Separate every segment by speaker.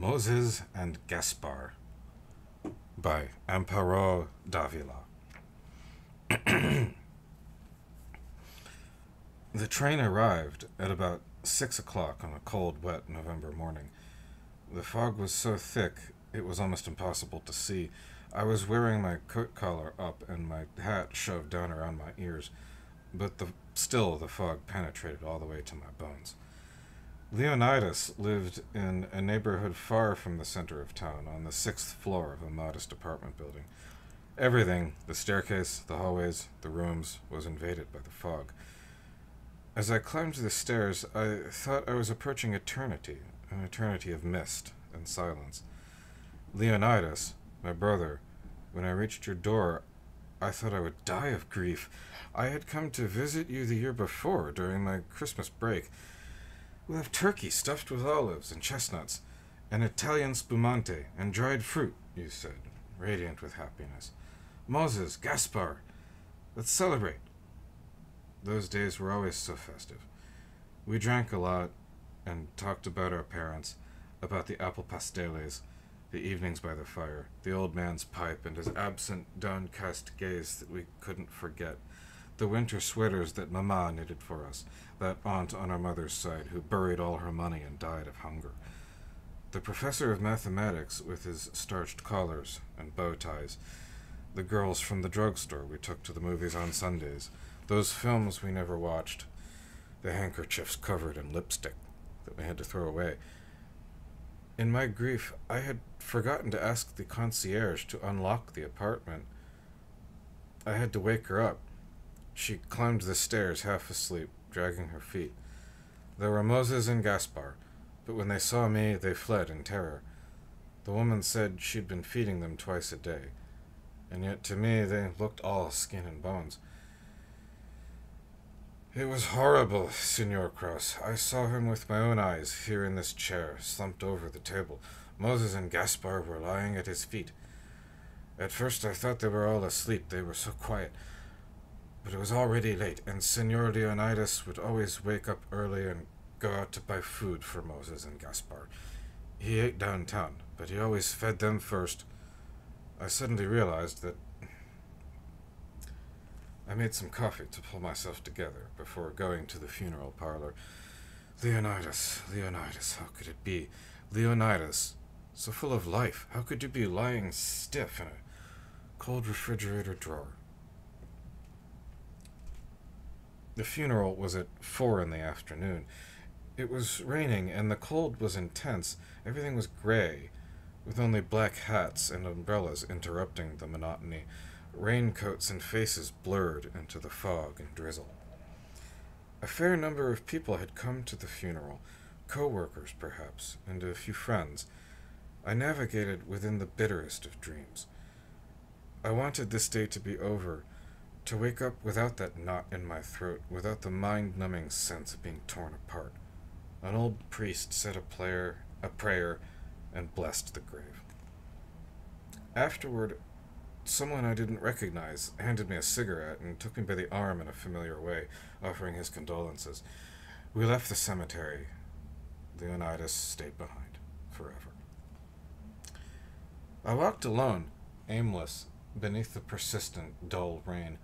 Speaker 1: Moses and Gaspar by Amparo Davila. The train arrived at about 6 o'clock on a cold, wet November morning. The fog was so thick it was almost impossible to see. I was wearing my coat collar up and my hat shoved down around my ears, but still the fog penetrated all the way to my bones. Leonidas lived in a neighborhood far from the center of town, on the 6th floor of a modest apartment building. Everything, the staircase, the hallways, the rooms, was invaded by the fog. As I climbed the stairs, I thought I was approaching eternity, an eternity of mist and silence. Leonidas, my brother, when I reached your door, I thought I would die of grief. I had come to visit you the year before, during my Christmas break. We'll have turkey stuffed with olives and chestnuts, and Italian spumante and dried fruit, you said, radiant with happiness. Moses, Gaspar, let's celebrate. Those days were always so festive. We drank a lot and talked about our parents, about the apple pasteles, the evenings by the fire, the old man's pipe and his absent, downcast gaze that we couldn't forget, the winter sweaters that Mama knitted for us, that aunt on our mother's side who buried all her money and died of hunger, the professor of mathematics with his starched collars and bow ties, the girls from the drugstore we took to the movies on Sundays, those films we never watched, the handkerchiefs covered in lipstick that we had to throw away. In my grief, I had forgotten to ask the concierge to unlock the apartment. I had to wake her up. She climbed the stairs half asleep, dragging her feet. There were Moses and Gaspar, but when they saw me, they fled in terror. The woman said she'd been feeding them twice a day, and yet to me they looked all skin and bones. It was horrible, Senor Kraus. I saw him with my own eyes, here in this chair, slumped over the table. Moses and Gaspar were lying at his feet. At first I thought they were all asleep, they were so quiet. But it was already late, and Senor Leonidas would always wake up early and go out to buy food for Moses and Gaspar. He ate downtown, but he always fed them first. I suddenly realized that I made some coffee to pull myself together before going to the funeral parlor. Leonidas, how could it be? Leonidas, so full of life, how could you be lying stiff in a cold refrigerator drawer? The funeral was at 4 in the afternoon. It was raining, and the cold was intense. Everything was gray, with only black hats and umbrellas interrupting the monotony. Raincoats and faces blurred into the fog and drizzle. A fair number of people had come to the funeral, co-workers perhaps, and a few friends. I navigated within the bitterest of dreams. I wanted this day to be over, to wake up without that knot in my throat, without the mind-numbing sense of being torn apart. An old priest said a prayer, and blessed the grave. Afterward, someone I didn't recognize handed me a cigarette and took me by the arm in a familiar way, offering his condolences. We left the cemetery. Leonidas stayed behind, forever. I walked alone, aimless, beneath the persistent, dull rain,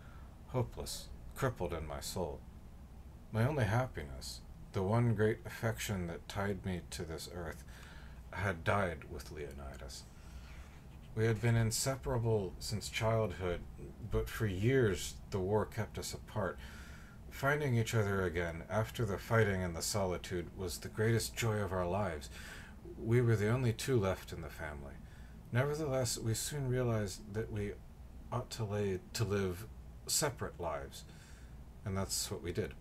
Speaker 1: hopeless, crippled in my soul. My only happiness, the one great affection that tied me to this earth, had died with Leonidas. We had been inseparable since childhood, but for years the war kept us apart. Finding each other again, after the fighting and the solitude, was the greatest joy of our lives. We were the only two left in the family. Nevertheless, we soon realized that we ought to live separate lives, and that's what we did.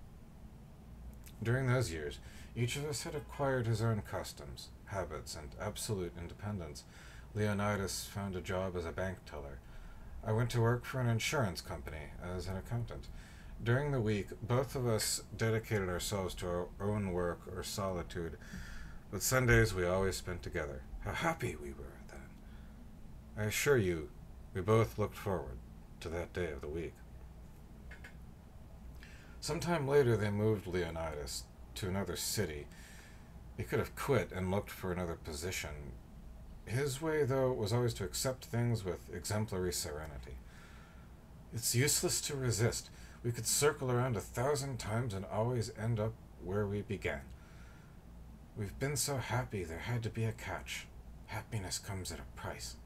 Speaker 1: During those years, each of us had acquired his own customs, habits, and absolute independence. Leonidas found a job as a bank teller. I went to work for an insurance company as an accountant. During the week, both of us dedicated ourselves to our own work or solitude, but Sundays we always spent together. How happy we were then! I assure you, we both looked forward to that day of the week. Sometime later they moved Leonidas to another city. He could have quit and looked for another position. His way, though, was always to accept things with exemplary serenity. It's useless to resist. We could circle around 1,000 times and always end up where we began. We've been so happy there had to be a catch. Happiness comes at a price.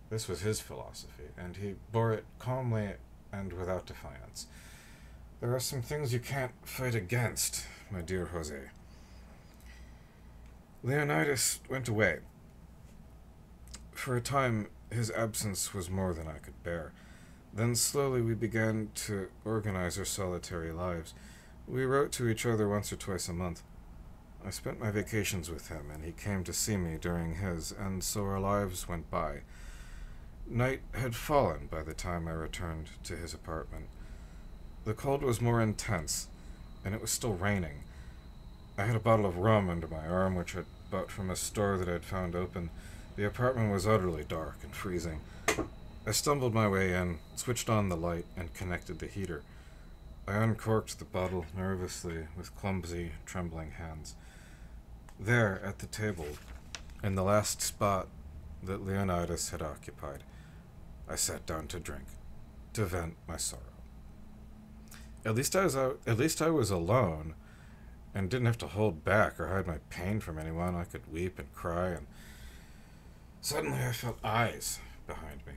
Speaker 1: This was his philosophy, and he bore it calmly and without defiance. There are some things you can't fight against, my dear Jose. Leonidas went away. For a time, his absence was more than I could bear. Then slowly we began to organize our solitary lives. We wrote to each other once or twice a month. I spent my vacations with him, and he came to see me during his, and so our lives went by. Night had fallen by the time I returned to his apartment. The cold was more intense, and it was still raining. I had a bottle of rum under my arm, which I'd bought from a store that I'd found open. The apartment was utterly dark and freezing. I stumbled my way in, switched on the light, and connected the heater. I uncorked the bottle nervously with clumsy, trembling hands. There, at the table, in the last spot that Leonidas had occupied, I sat down to drink, to vent my sorrow. At least I was alone, and didn't have to hold back or hide my pain from anyone. I could weep and cry, and suddenly I felt eyes behind me.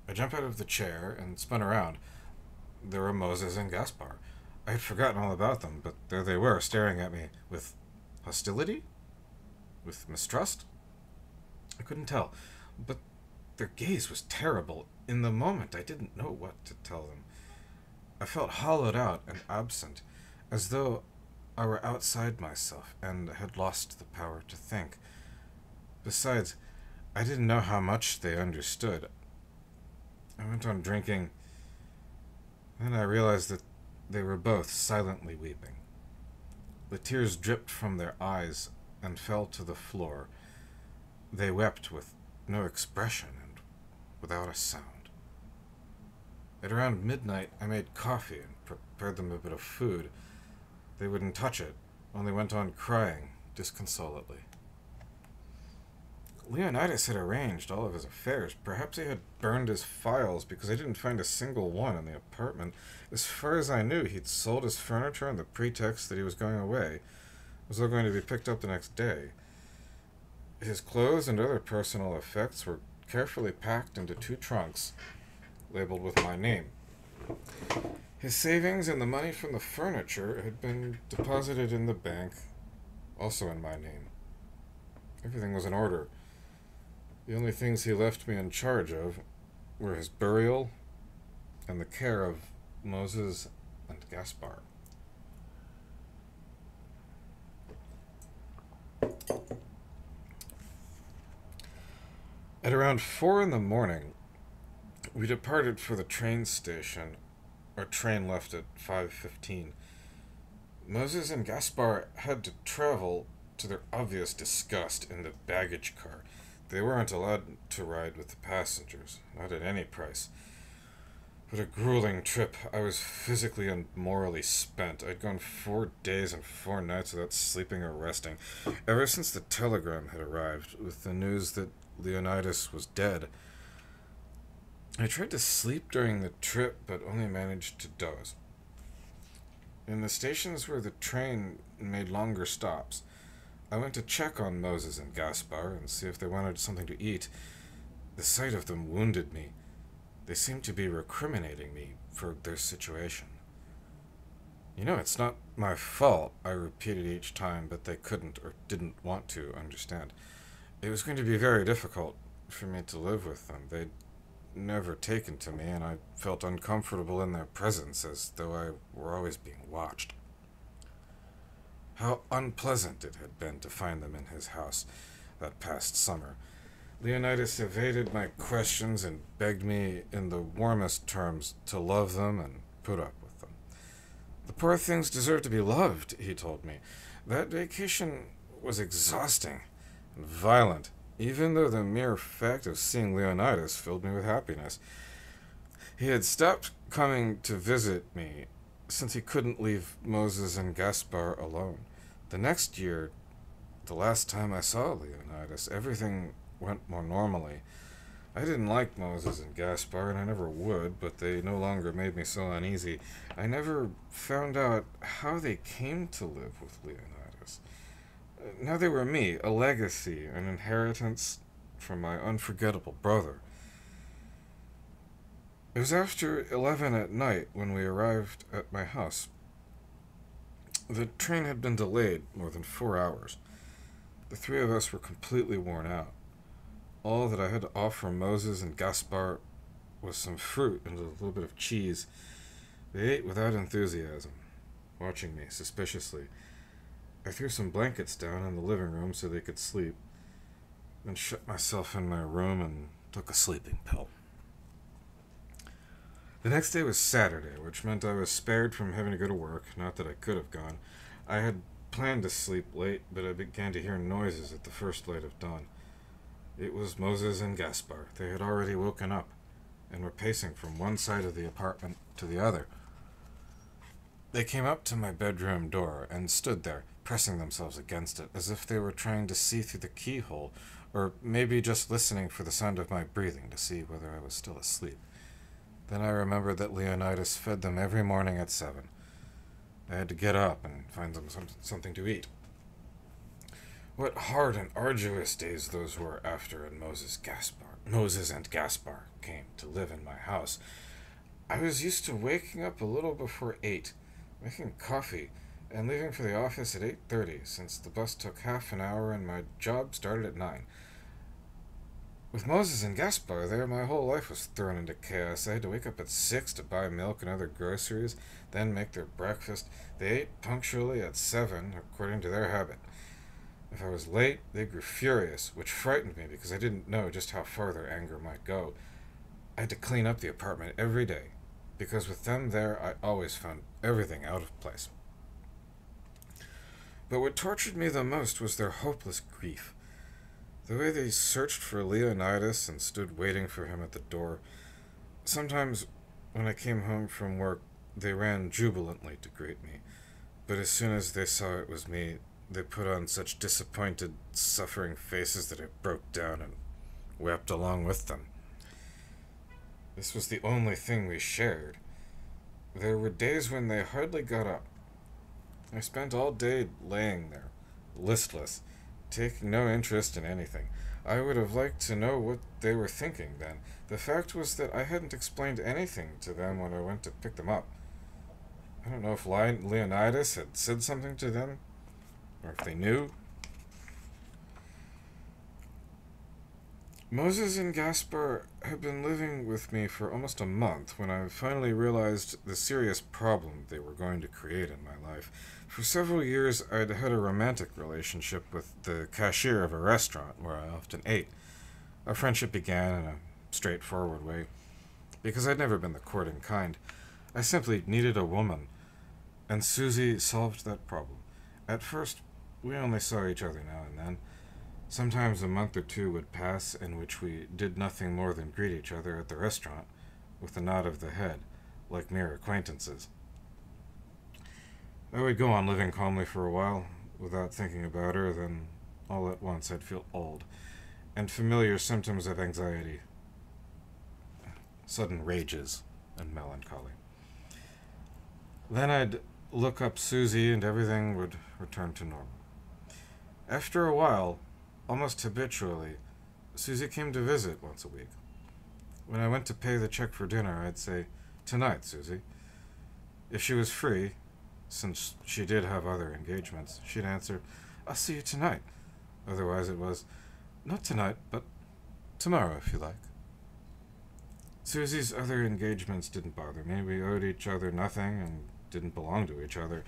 Speaker 1: I jumped out of the chair and spun around. There were Moses and Gaspar. I had forgotten all about them, but there they were, staring at me with hostility? With mistrust? I couldn't tell, but their gaze was terrible. In the moment, I didn't know what to tell them. I felt hollowed out and absent, as though I were outside myself and had lost the power to think. Besides, I didn't know how much they understood. I went on drinking. Then I realized that they were both silently weeping. The tears dripped from their eyes and fell to the floor. They wept with no expression and without a sound. At around midnight, I made coffee and prepared them a bit of food. They wouldn't touch it, only went on crying disconsolately. Leonidas had arranged all of his affairs. Perhaps he had burned his files, because I didn't find a single one in the apartment. As far as I knew, he'd sold his furniture on the pretext that he was going away. It was all going to be picked up the next day. His clothes and other personal effects were carefully packed into 2 trunks, labeled with my name. His savings and the money from the furniture had been deposited in the bank, also in my name. Everything was in order. The only things he left me in charge of were his burial and the care of Moses and Gaspar. At around 4 in the morning, we departed for the train station. Our train left at 5:15. Moses and Gaspar had to travel, to their obvious disgust, in the baggage car. They weren't allowed to ride with the passengers, not at any price. What a grueling trip. I was physically and morally spent. I'd gone 4 days and 4 nights without sleeping or resting, ever since the telegram had arrived with the news that Leonidas was dead. I tried to sleep during the trip, but only managed to doze. In the stations where the train made longer stops, I went to check on Moses and Gaspar and see if they wanted something to eat. The sight of them wounded me. They seemed to be recriminating me for their situation. You know, it's not my fault, I repeated each time, but they couldn't or didn't want to understand. It was going to be very difficult for me to live with them. They'd never taken to me, and I felt uncomfortable in their presence, as though I were always being watched. How unpleasant it had been to find them in his house that past summer. Leonidas evaded my questions and begged me in the warmest terms to love them and put up with them. The poor things deserve to be loved, he told me. That vacation was exhausting and violent, even though the mere fact of seeing Leonidas filled me with happiness. He had stopped coming to visit me since he couldn't leave Moses and Gaspar alone. The next year, The last time I saw Leonidas, everything went more normally. I didn't like Moses and Gaspar, and I never would, but they no longer made me so uneasy. I never found out how they came to live with Leonidas. Now they were me, a legacy, an inheritance from my unforgettable brother. It was after 11 at night when we arrived at my house. The train had been delayed more than 4 hours. The three of us were completely worn out. All that I had to offer Moses and Gaspar was some fruit and a little bit of cheese. They ate without enthusiasm, watching me suspiciously. I threw some blankets down in the living room so they could sleep, then shut myself in my room and took a sleeping pill. The next day was Saturday, which meant I was spared from having to go to work, not that I could have gone. I had planned to sleep late, but I began to hear noises at the first light of dawn. It was Moses and Gaspar. They had already woken up and were pacing from one side of the apartment to the other. They came up to my bedroom door and stood there, pressing themselves against it, as if they were trying to see through the keyhole, or maybe just listening for the sound of my breathing to see whether I was still asleep. Then I remembered that Leonidas fed them every morning at 7. I had to get up and find them something to eat. What hard and arduous days those were after Moses and Gaspar came to live in my house. I was used to waking up a little before 8, making coffee, and leaving for the office at 8:30, since the bus took half an hour and my job started at 9. With Moses and Gaspar there, my whole life was thrown into chaos. I had to wake up at 6 to buy milk and other groceries, then make their breakfast. They ate punctually at 7, according to their habit. If I was late, they grew furious, which frightened me because I didn't know just how far their anger might go. I had to clean up the apartment every day, because with them there, I always found everything out of place. But what tortured me the most was their hopeless grief. The way they searched for Leonidas and stood waiting for him at the door. Sometimes, when I came home from work, they ran jubilantly to greet me, but as soon as they saw it was me, they put on such disappointed, suffering faces that I broke down and wept along with them. This was the only thing we shared. There were days when they hardly got up. I spent all day laying there, listless, taking no interest in anything. I would have liked to know what they were thinking then. The fact was that I hadn't explained anything to them when I went to pick them up. I don't know if Leonidas had said something to them, or if they knew. Moses and Gaspar had been living with me for almost a month when I finally realized the serious problem they were going to create in my life. For several years, I'd had a romantic relationship with the cashier of a restaurant where I often ate. Our friendship began in a straightforward way, because I'd never been the courting kind. I simply needed a woman, and Susie solved that problem. At first, we only saw each other now and then. Sometimes a month or two would pass in which we did nothing more than greet each other at the restaurant, with a nod of the head, like mere acquaintances. I would go on living calmly for a while, without thinking about her, then all at once I'd feel old, and familiar symptoms of anxiety, sudden rages, and melancholy. Then I'd look up Susie and everything would return to normal. After a while, almost habitually, Susie came to visit once a week. When I went to pay the check for dinner, I'd say, "Tonight, Susie." If she was free, since she did have other engagements, she'd answer, "I'll see you tonight." Otherwise it was, "Not tonight, but tomorrow if you like." Susie's other engagements didn't bother me. We owed each other nothing and didn't belong to each other.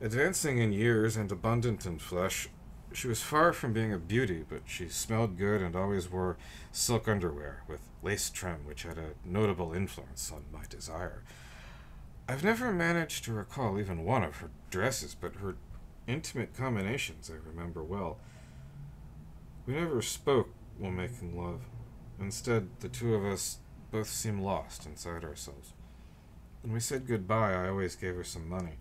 Speaker 1: Advancing in years and abundant in flesh, she was far from being a beauty, but she smelled good and always wore silk underwear with lace trim, which had a notable influence on my desire. I've never managed to recall even one of her dresses, but her intimate combinations I remember well. We never spoke while making love. Instead, the two of us both seemed lost inside ourselves. When we said goodbye, I always gave her some money.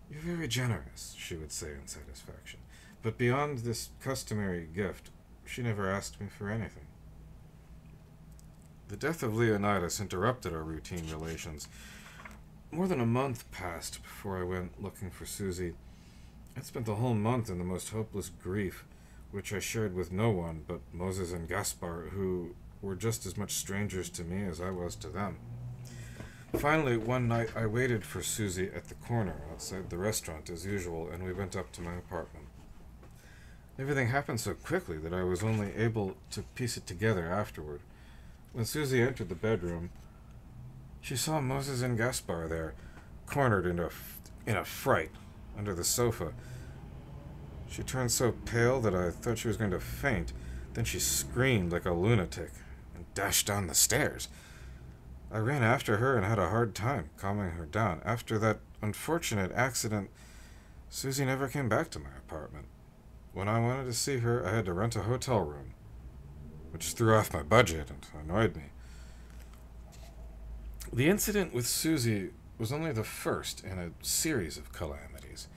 Speaker 1: "You're very generous," she would say in satisfaction. But beyond this customary gift, she never asked me for anything. The death of Leonidas interrupted our routine relations. More than a month passed before I went looking for Susie. I'd spent the whole month in the most hopeless grief, which I shared with no one but Moses and Gaspar, who were just as much strangers to me as I was to them. Finally, one night I waited for Susie at the corner outside the restaurant as usual, and we went up to my apartment. Everything happened so quickly that I was only able to piece it together afterward. When Susie entered the bedroom, she saw Moses and Gaspar there, cornered in a fright under the sofa. She turned so pale that I thought she was going to faint. Then she screamed like a lunatic and dashed down the stairs. I ran after her and had a hard time calming her down. After that unfortunate accident, Susie never came back to my apartment. When I wanted to see her, I had to rent a hotel room, which threw off my budget and annoyed me. The incident with Susie was only the first in a series of calamities.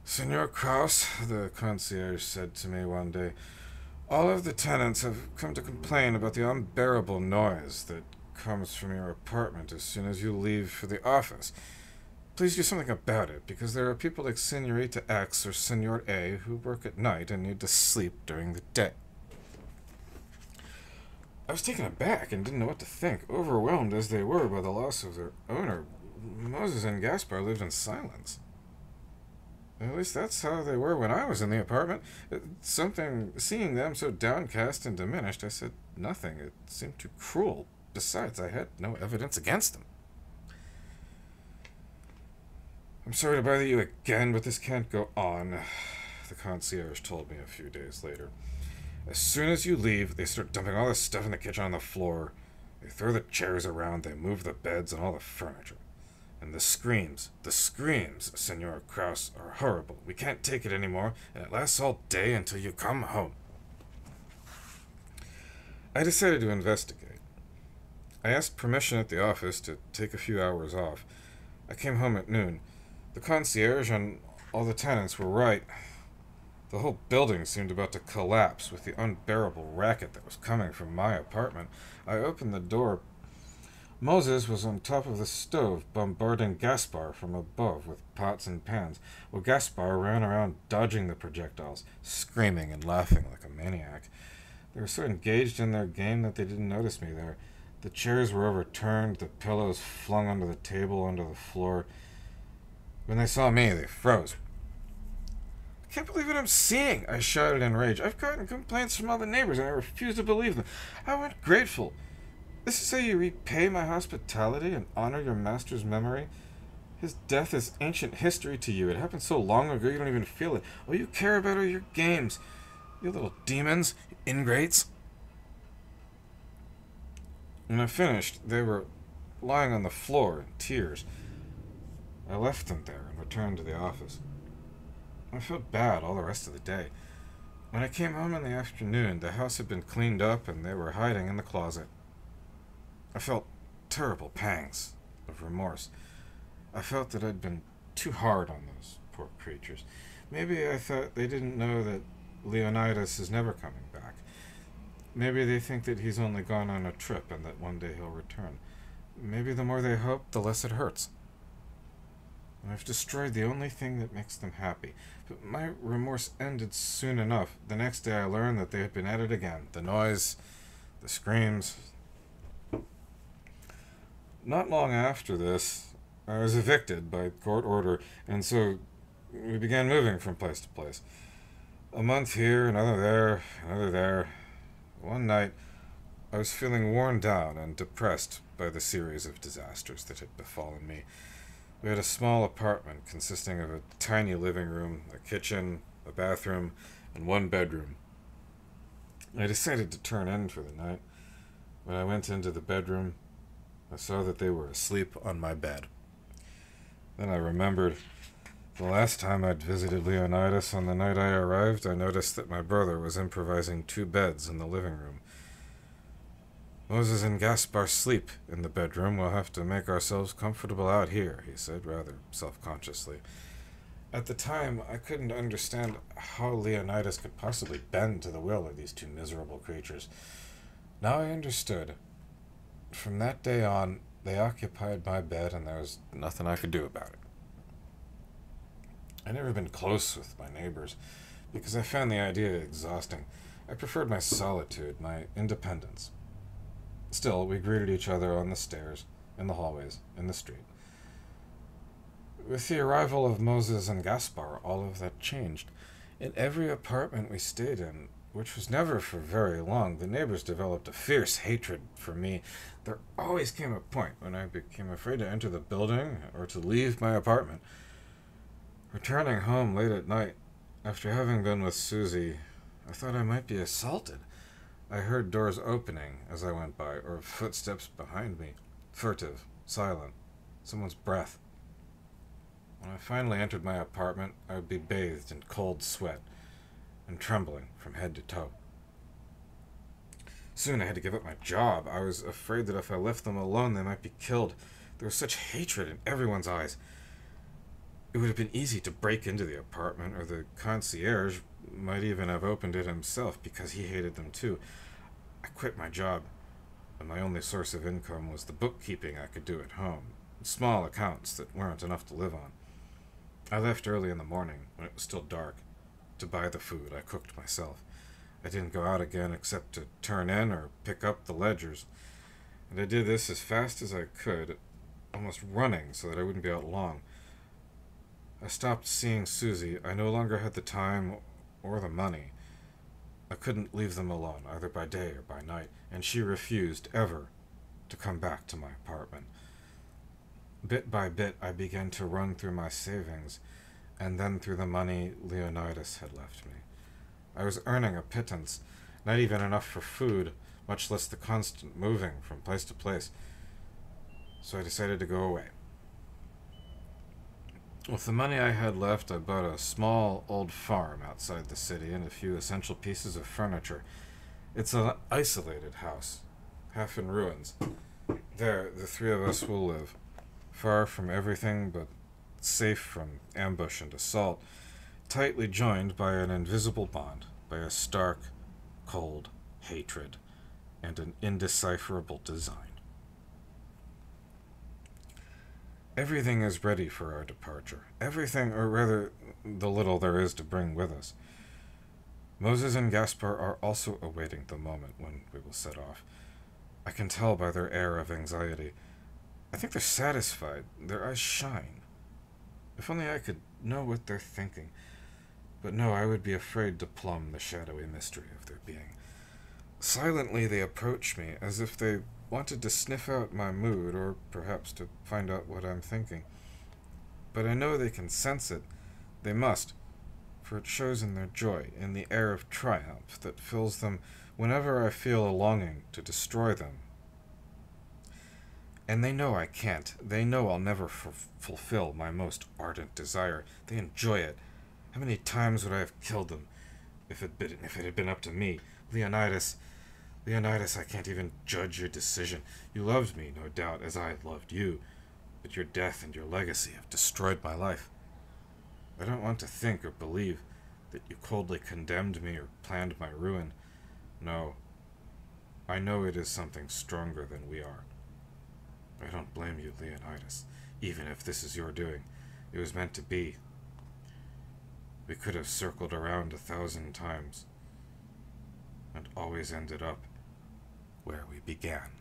Speaker 1: "Senor Kraus," the concierge said to me one day, "all of the tenants have come to complain about the unbearable noise that comes from your apartment as soon as you leave for the office. Please do something about it, because there are people like Senorita X or Senor A who work at night and need to sleep during the day." I was taken aback and didn't know what to think. Overwhelmed as they were by the loss of their owner, Moses and Gaspar lived in silence. At least that's how they were when I was in the apartment. Seeing them so downcast and diminished, I said nothing. It seemed too cruel. Besides, I had no evidence against them. "I'm sorry to bother you again, but this can't go on," the concierge told me a few days later. "As soon as you leave, they start dumping all the stuff in the kitchen on the floor. They throw the chairs around, they move the beds and all the furniture. And the screams, Senor Kraus, are horrible. We can't take it anymore, and it lasts all day until you come home." I decided to investigate. I asked permission at the office to take a few hours off. I came home at noon. The concierge and all the tenants were right. The whole building seemed about to collapse with the unbearable racket that was coming from my apartment. I opened the door. Moses was on top of the stove, bombarding Gaspar from above with pots and pans, while Gaspar ran around dodging the projectiles, screaming and laughing like a maniac. They were so engaged in their game that they didn't notice me there. The chairs were overturned, the pillows flung onto the table, onto the floor. When they saw me, they froze. "I can't believe what I'm seeing," I shouted in rage. "I've gotten complaints from all the neighbors, and I refuse to believe them. How ungrateful! This is how you repay my hospitality and honor your master's memory? His death is ancient history to you. It happened so long ago you don't even feel it. All you care about are your games. You little demons, you ingrates." When I finished, they were lying on the floor in tears. I left them there and returned to the office. I felt bad all the rest of the day. When I came home in the afternoon, the house had been cleaned up and they were hiding in the closet. I felt terrible pangs of remorse. I felt that I'd been too hard on those poor creatures. Maybe I thought they didn't know that Leonidas is never coming back. Maybe they think that he's only gone on a trip and that one day he'll return. Maybe the more they hope, the less it hurts. I've destroyed the only thing that makes them happy. But my remorse ended soon enough. The next day I learned that they had been at it again. The noise, the screams. Not long after this, I was evicted by court order, and so we began moving from place to place. A month here, another there, another there. One night, I was feeling worn down and depressed by the series of disasters that had befallen me. We had a small apartment consisting of a tiny living room, a kitchen, a bathroom, and one bedroom. I decided to turn in for the night. When I went into the bedroom, I saw that they were asleep on my bed. Then I remembered the last time I'd visited Leonidas. On the night I arrived, I noticed that my brother was improvising 2 beds in the living room. "Moses and Gaspar sleep in the bedroom. We'll have to make ourselves comfortable out here," he said, rather self-consciously. At the time, I couldn't understand how Leonidas could possibly bend to the will of these two miserable creatures. Now I understood. From that day on, they occupied my bed, and there was nothing I could do about it. I'd never been close with my neighbors, because I found the idea exhausting. I preferred my solitude, my independence. Still, we greeted each other on the stairs, in the hallways, in the street. With the arrival of Moses and Gaspar, all of that changed. In every apartment we stayed in, which was never for very long, the neighbors developed a fierce hatred for me. There always came a point when I became afraid to enter the building or to leave my apartment. Returning home late at night, after having been with Susie, I thought I might be assaulted. I heard doors opening as I went by, or footsteps behind me, furtive, silent, someone's breath. When I finally entered my apartment, I would be bathed in cold sweat and trembling from head to toe. Soon I had to give up my job. I was afraid that if I left them alone, they might be killed. There was such hatred in everyone's eyes. It would have been easy to break into the apartment, or the concierge might even have opened it himself because he hated them too. I quit my job, and my only source of income was the bookkeeping I could do at home, small accounts that weren't enough to live on. I left early in the morning, when it was still dark, to buy the food I cooked myself. I didn't go out again except to turn in or pick up the ledgers, and I did this as fast as I could, almost running so that I wouldn't be out long. I stopped seeing Susie. I no longer had the time or the money. I couldn't leave them alone, either by day or by night, and she refused ever to come back to my apartment. Bit by bit, I began to run through my savings, and then through the money Leonidas had left me. I was earning a pittance, not even enough for food, much less the constant moving from place to place. So I decided to go away. With the money I had left, I bought a small old farm outside the city and a few essential pieces of furniture. It's an isolated house, half in ruins. There, the three of us will live, far from everything but safe from ambush and assault, tightly joined by an invisible bond, by a stark, cold hatred, and an indecipherable design. Everything is ready for our departure. Everything, or rather, the little there is to bring with us. Moses and Gaspar are also awaiting the moment when we will set off. I can tell by their air of anxiety. I think they're satisfied. Their eyes shine. If only I could know what they're thinking. But no, I would be afraid to plumb the shadowy mystery of their being. Silently they approach me, as if they wanted to sniff out my mood, or perhaps to find out what I'm thinking. But I know they can sense it. They must, for it shows in their joy, in the air of triumph that fills them whenever I feel a longing to destroy them. And they know I can't. They know I'll never fulfill my most ardent desire. They enjoy it. How many times would I have killed them if it had been up to me? Leonidas, I can't even judge your decision. You loved me, no doubt, as I loved you, but your death and your legacy have destroyed my life. I don't want to think or believe that you coldly condemned me or planned my ruin. No, I know it is something stronger than we are. I don't blame you, Leonidas, even if this is your doing. It was meant to be. We could have circled around 1,000 times, and always ended up where we began.